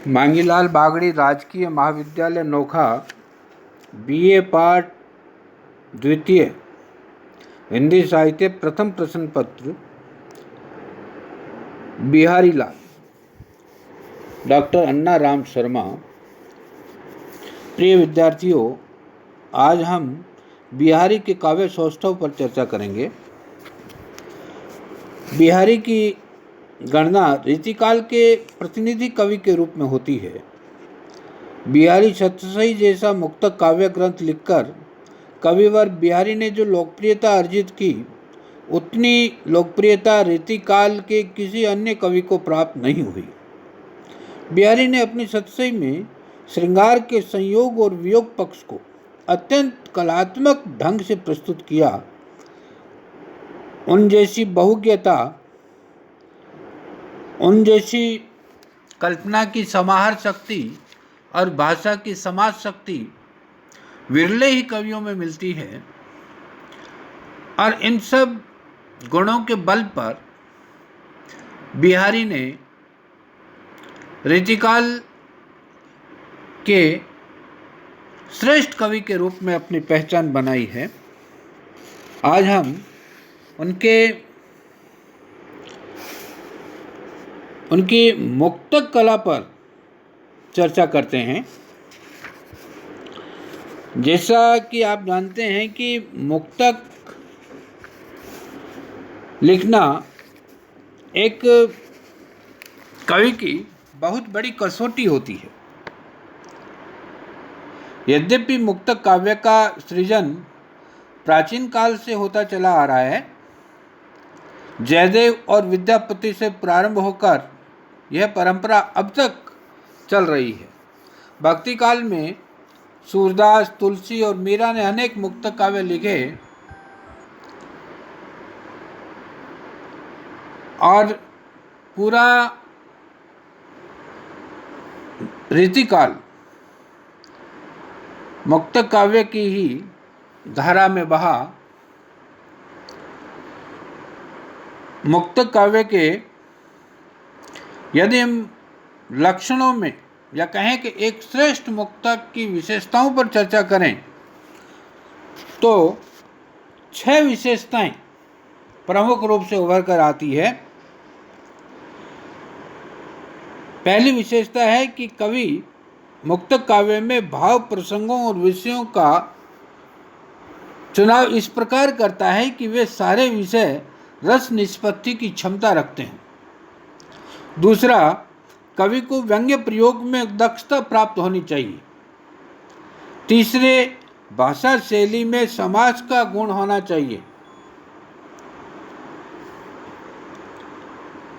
मांगीलाल बागड़ी राजकीय महाविद्यालय नोखा BA पाठ द्वितीय हिंदी साहित्य प्रथम प्रश्न पत्र बिहारी लाल डॉक्टर अन्ना राम शर्मा। प्रिय विद्यार्थियों, आज हम बिहारी के काव्य सौष्ठव पर चर्चा करेंगे। बिहारी की गणना रीतिकाल के प्रतिनिधि कवि के रूप में होती है। बिहारी सतसई जैसा मुक्तक काव्य ग्रंथ लिखकर कविवर बिहारी ने जो लोकप्रियता अर्जित की, उतनी लोकप्रियता रीतिकाल के किसी अन्य कवि को प्राप्त नहीं हुई। बिहारी ने अपनी सतसई में श्रृंगार के संयोग और वियोग पक्ष को अत्यंत कलात्मक ढंग से प्रस्तुत किया। उन जैसी बहुज्ञता, उन जैसी कल्पना की समाहार शक्ति और भाषा की समाज शक्ति विरले ही कवियों में मिलती है। और इन सब गुणों के बल पर बिहारी ने रीतिकाल के श्रेष्ठ कवि के रूप में अपनी पहचान बनाई है। आज हम उनकी मुक्तक कला पर चर्चा करते हैं। जैसा कि आप जानते हैं कि मुक्तक लिखना एक कवि की बहुत बड़ी कसौटी होती है। यद्यपि मुक्तक काव्य का सृजन प्राचीन काल से होता चला आ रहा है, जयदेव और विद्यापति से प्रारंभ होकर यह परंपरा अब तक चल रही है। भक्ति काल में सूरदास, तुलसी और मीरा ने अनेक मुक्तक काव्य लिखे और पूरा रीतिकाल मुक्तक काव्य की ही धारा में बहा। मुक्तक काव्य के यदि हम लक्षणों में या कहें कि एक श्रेष्ठ मुक्तक की विशेषताओं पर चर्चा करें तो 6 विशेषताएं प्रमुख रूप से उभर कर आती है। पहली विशेषता है कि कवि मुक्तक काव्य में भाव, प्रसंगों और विषयों का चुनाव इस प्रकार करता है कि वे सारे विषय रस निष्पत्ति की क्षमता रखते हैं। दूसरा, कवि को व्यंग्य प्रयोग में दक्षता प्राप्त होनी चाहिए। तीसरे, भाषा शैली में समास का गुण होना चाहिए।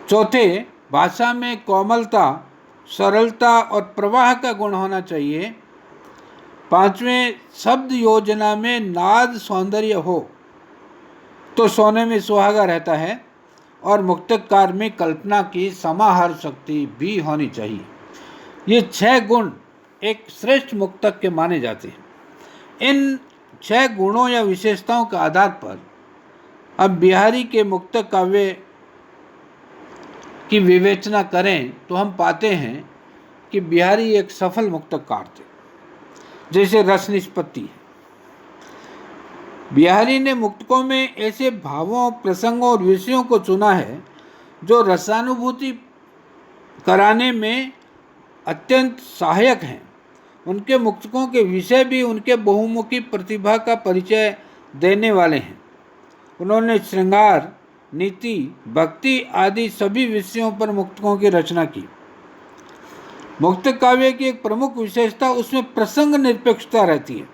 चौथे, भाषा में कोमलता, सरलता और प्रवाह का गुण होना चाहिए। पांचवें, शब्द योजना में नाद सौंदर्य हो तो सोने में सुहागा रहता है और मुक्तकार में कल्पना की समाहार शक्ति भी होनी चाहिए। ये 6 गुण एक श्रेष्ठ मुक्तक के माने जाते हैं। इन 6 गुणों या विशेषताओं के आधार पर अब बिहारी के मुक्तक काव्य की विवेचना करें तो हम पाते हैं कि बिहारी एक सफल मुक्तकार थे। जैसे रस निष्पत्ति है, बिहारी ने मुक्तकों में ऐसे भावों, प्रसंगों और विषयों को चुना है जो रसानुभूति कराने में अत्यंत सहायक हैं। उनके मुक्तकों के विषय भी उनके बहुमुखी प्रतिभा का परिचय देने वाले हैं। उन्होंने श्रृंगार, नीति, भक्ति आदि सभी विषयों पर मुक्तकों की रचना की। मुक्तक काव्य की एक प्रमुख विशेषता उसमें प्रसंग निरपेक्षता रहती है।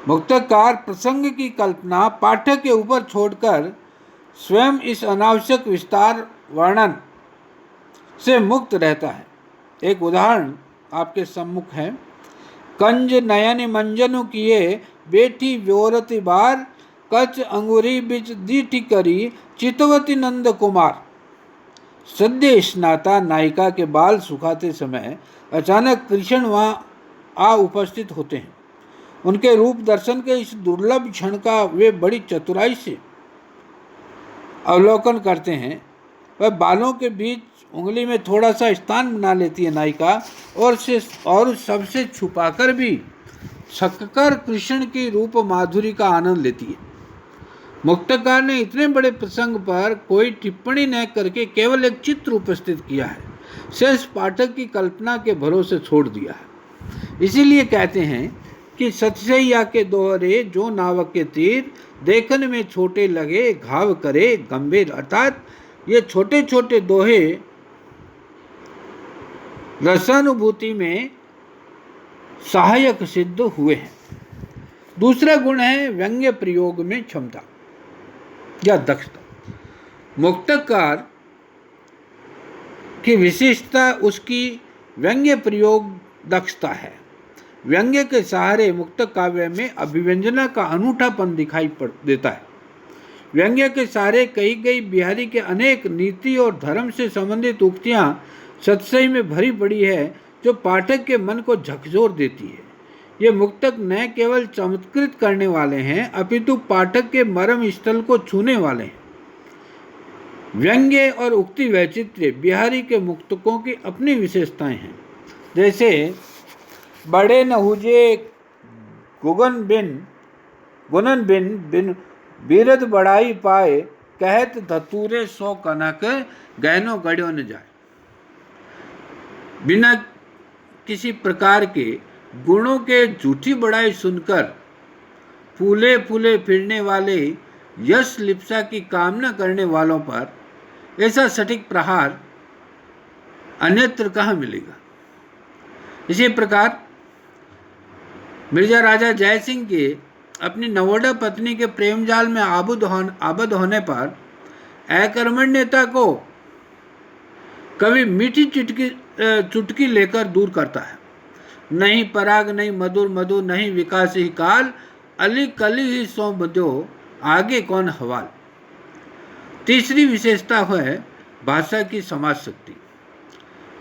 मुक्तकार प्रसंग की कल्पना पाठक के ऊपर छोड़कर स्वयं इस अनावश्यक विस्तार वर्णन से मुक्त रहता है। एक उदाहरण आपके सम्मुख है। कंज नयन मंजनु किए बेठी व्योरति बार, कच अंगुरी बिच दीठी करी चितवती नंद कुमार। सद्य स्नाता नायिका के बाल सुखाते समय अचानक कृष्ण वहाँ आ उपस्थित होते हैं। उनके रूप दर्शन के इस दुर्लभ क्षण का वे बड़ी चतुराई से अवलोकन करते हैं। वह बालों के बीच उंगली में थोड़ा सा स्थान बना लेती है नायिका और सबसे छुपाकर भी छककर कृष्ण की रूप माधुरी का आनंद लेती है। मुक्तकार ने इतने बड़े प्रसंग पर कोई टिप्पणी न करके केवल एक चित्र उपस्थित किया है, शेष पाठक की कल्पना के भरोसे छोड़ दिया है। इसीलिए कहते हैं कि सतसैया के दोहरे जो नावक के तीर देखने में छोटे लगे घाव करे गंभीर, अर्थात ये छोटे छोटे दोहे रसानुभूति में सहायक सिद्ध हुए हैं। दूसरा गुण है व्यंग्य प्रयोग में क्षमता या दक्षता। मुक्तकार की विशेषता उसकी व्यंग्य प्रयोग दक्षता है। व्यंग्य के सहारे मुक्त काव्य में अभिव्यंजना का अनूठापन दिखाई देता है। व्यंग्य के सहारे कही गई बिहारी के अनेक नीति और धर्म से संबंधित उक्तियां सतसई में भरी पड़ी है, जो पाठक के मन को झकझोर देती है। ये मुक्तक न केवल चमत्कृत करने वाले हैं, अपितु पाठक के मर्म स्थल को छूने वाले हैं। व्यंग्य और उक्ति वैचित्र्य बिहारी के मुक्तकों की अपनी विशेषताएं हैं। जैसे बड़े न हुजे गुणन बिन बीरद बढ़ाई पाए, कहत धतूरे सो कनक गहनो गढ़ो न जाए। बिना किसी प्रकार के गुणों के झूठी बड़ाई सुनकर फूले फूले फिरने वाले यश लिप्सा की कामना करने वालों पर ऐसा सटीक प्रहार अन्यत्र कहाँ मिलेगा। इसी प्रकार मिर्जा राजा जयसिंह के अपनी नवोढ़ा पत्नी के प्रेम जाल में आबद्ध होने पर अकर्मण्यता को कभी मीठी चुटकी लेकर दूर करता है। नहीं पराग नहीं मधुर मधु नहीं विकास ही काल, अली कली ही सो बदो आगे कौन हवाल। तीसरी विशेषता है भाषा की समाज शक्ति।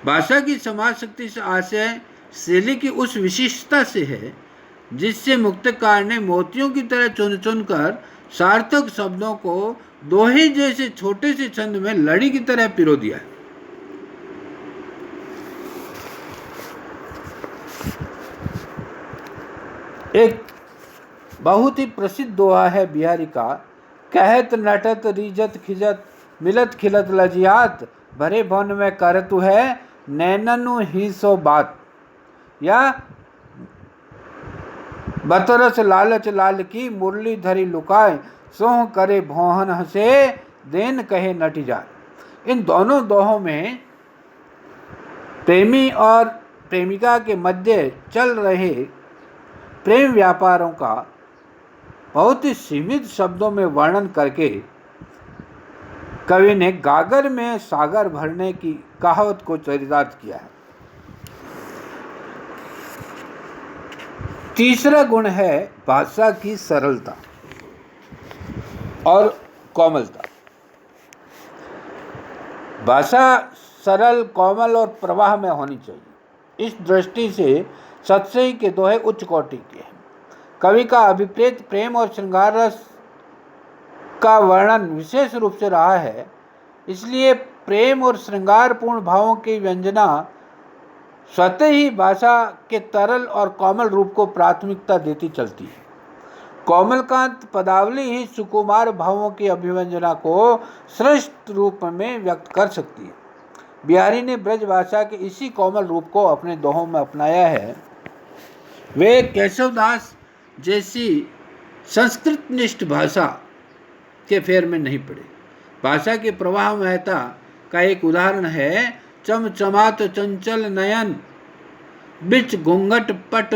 भाषा की समाज शक्ति से आशय शैली की उस विशिष्टता से है जिससे मुक्तकार ने मोतियों की तरह चुन चुन कर सार्थक शब्दों को दोहे जैसे छोटे से छंद में लड़ी की तरह पिरो दिया है। एक बहुत ही प्रसिद्ध दोहा है बिहारी का, कहत नटत रीजत खिजत मिलत खिलत लजियात, भरे भवन में करतु है नैननु ही सो बात। या बतरस लालच लाल की मुरली धरी लुकाए, सोह करे भोहन हंसे देन कहे नटी जाए। इन दोनों दोहों में प्रेमी और प्रेमिका के मध्य चल रहे प्रेम व्यापारों का बहुत ही सीमित शब्दों में वर्णन करके कवि ने गागर में सागर भरने की कहावत को चरितार्थ किया है। तीसरा गुण है भाषा की सरलता और कोमलता। भाषा सरल, कोमल और प्रवाह में होनी चाहिए। इस दृष्टि से सतसई के दोहे उच्च कोटि के हैं। कवि का अभिप्रेत प्रेम और श्रृंगार रस का वर्णन विशेष रूप से रहा है, इसलिए प्रेम और श्रृंगारपूर्ण भावों की व्यंजना स्वतः ही भाषा के तरल और कोमल रूप को प्राथमिकता देती चलती है। कोमलकांत पदावली ही सुकुमार भावों की अभिव्यंजना को श्रेष्ठ रूप में व्यक्त कर सकती है। बिहारी ने ब्रज भाषा के इसी कोमल रूप को अपने दोहों में अपनाया है। वे केशवदास जैसी संस्कृतनिष्ठ भाषा के फेर में नहीं पड़े। भाषा के प्रवाह महता का एक उदाहरण है, चमचमात चंचल नयन बिच घूंघट पट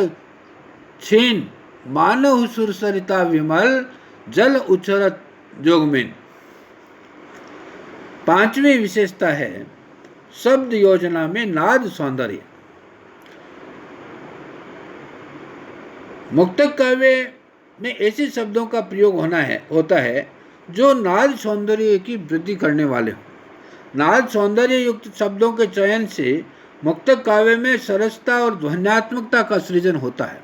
छीन, मानव सुरसरिता विमल जल उछरत जोगमेन। पांचवी विशेषता है शब्द योजना में नाद सौंदर्य। मुक्तक काव्य में ऐसे शब्दों का प्रयोग होता है जो नाद सौंदर्य की वृद्धि करने वाले हों। नाद सौंदर्य युक्त शब्दों के चयन से मुक्तक काव्य में सरसता और ध्वन्यात्मकता का सृजन होता है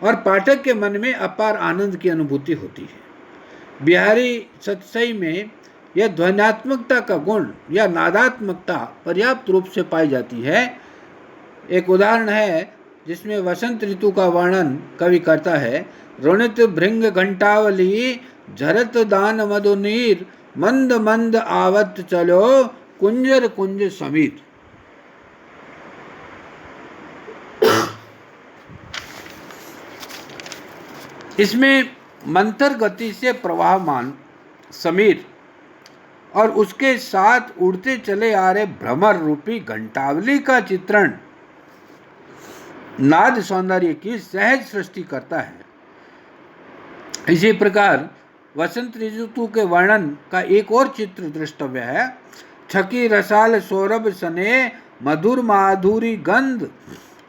और पाठक के मन में अपार आनंद की अनुभूति होती है। बिहारी सतसई में यह ध्वन्यात्मकता का गुण या नादात्मकता पर्याप्त रूप से पाई जाती है। एक उदाहरण है जिसमें वसंत ऋतु का वर्णन कवि करता है। रुणित भृंग घंटावली झरत दान मधुनीर मंद मंद आवत चलो कुंजर कुंज समीर। इसमें मंतर गति से प्रवाहमान समीर और उसके साथ उड़ते चले आ रहे भ्रमर रूपी घंटावली का चित्रण नाद सौंदर्य की सहज सृष्टि करता है। इसी प्रकार वसंत ऋतु के वर्णन का एक और चित्र द्रष्टव्य है। छकी रसाल सौरभ सने मधुर माधुरी गंध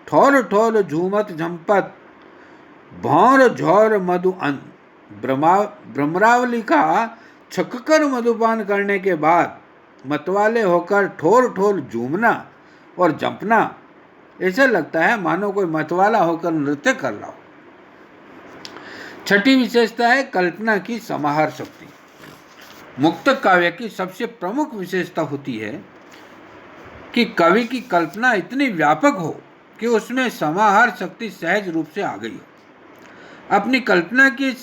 ठोर ठोर झूमत झंपत भौर झौर मधु अन। भ्रमरावली का छककर मधुपान करने के बाद मतवाले होकर ठोर ठोर झूमना और जंपना, ऐसा लगता है मानो कोई मतवाला होकर नृत्य कर रहा हो। छठी विशेषता है कल्पना की समाहार शक्ति। मुक्तक काव्य की सबसे प्रमुख विशेषता होती है कि कवि की कल्पना इतनी व्यापक हो कि उसमें समाहार शक्ति सहज रूप से आ गई हो। अपनी कल्पना की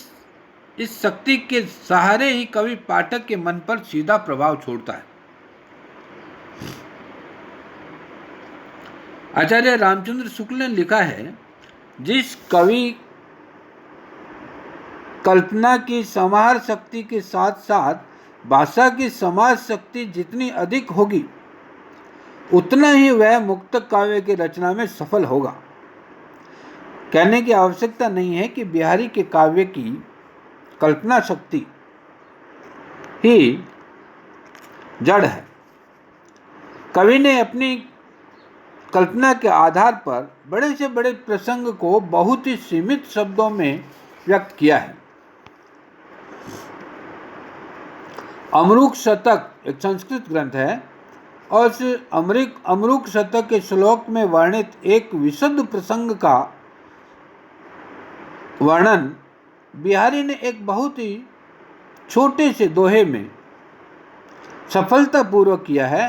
इस शक्ति के सहारे ही कवि पाठक के मन पर सीधा प्रभाव छोड़ता है। आचार्य रामचंद्र शुक्ल ने लिखा है, जिस कवि कल्पना की समाहार शक्ति के साथ साथ भाषा की समाज शक्ति जितनी अधिक होगी उतना ही वह मुक्तक काव्य की रचना में सफल होगा। कहने की आवश्यकता नहीं है कि बिहारी के काव्य की कल्पना शक्ति ही जड़ है। कवि ने अपनी कल्पना के आधार पर बड़े से बड़े प्रसंग को बहुत ही सीमित शब्दों में व्यक्त किया है। अमरूक शतक एक संस्कृत ग्रंथ है और इस अमरूक शतक के श्लोक में वर्णित एक विशुद्ध प्रसंग का वर्णन बिहारी ने एक बहुत ही छोटे से दोहे में सफलतापूर्वक किया है।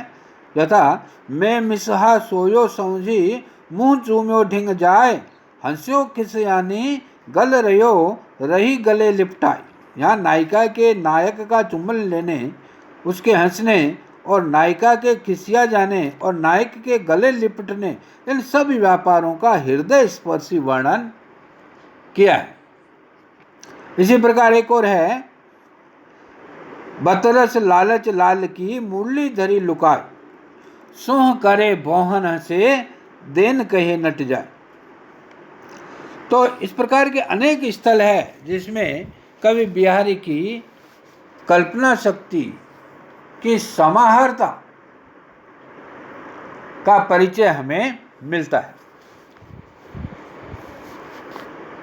यथा मैं मिसहा सोयो समझी मुंह चूम्यो ढिंग जाए हंस्यो खिसयानी गल रयो रही गले लिपटाए। यहाँ नायिका के नायक का चुम्बन लेने, उसके हंसने और नायिका के खिसिया जाने और नायक के गले लिपटने, इन सभी व्यापारों का हृदय स्पर्शी वर्णन किया है। इसी प्रकार एक और है, बतरस लालच लाल की मुरली धरी लुकाय सोह करे बोहन से देन कहे नट जाए। तो इस प्रकार के अनेक स्थल है जिसमें कवि बिहारी की कल्पना शक्ति की समाहारता का परिचय हमें मिलता है।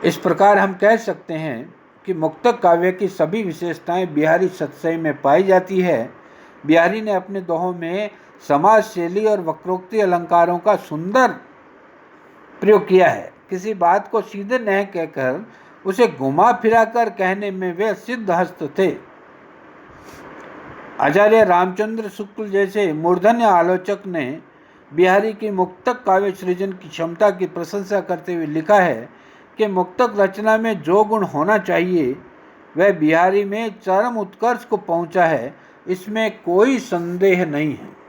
इस प्रकार हम कह सकते हैं कि मुक्तक काव्य की सभी विशेषताएं बिहारी सतसई में पाई जाती है। बिहारी ने अपने दोहों में समाज शैली और वक्रोक्ति अलंकारों का सुंदर प्रयोग किया है। किसी बात को सीधे न कहकर उसे घुमा फिराकर कहने में वे सिद्ध हस्त थे। आचार्य रामचंद्र शुक्ल जैसे मूर्धन्य आलोचक ने बिहारी की मुक्तक काव्य सृजन की क्षमता की प्रशंसा करते हुए लिखा है कि मुक्तक रचना में जो गुण होना चाहिए वह बिहारी में चरम उत्कर्ष को पहुंचा है, इसमें कोई संदेह नहीं है।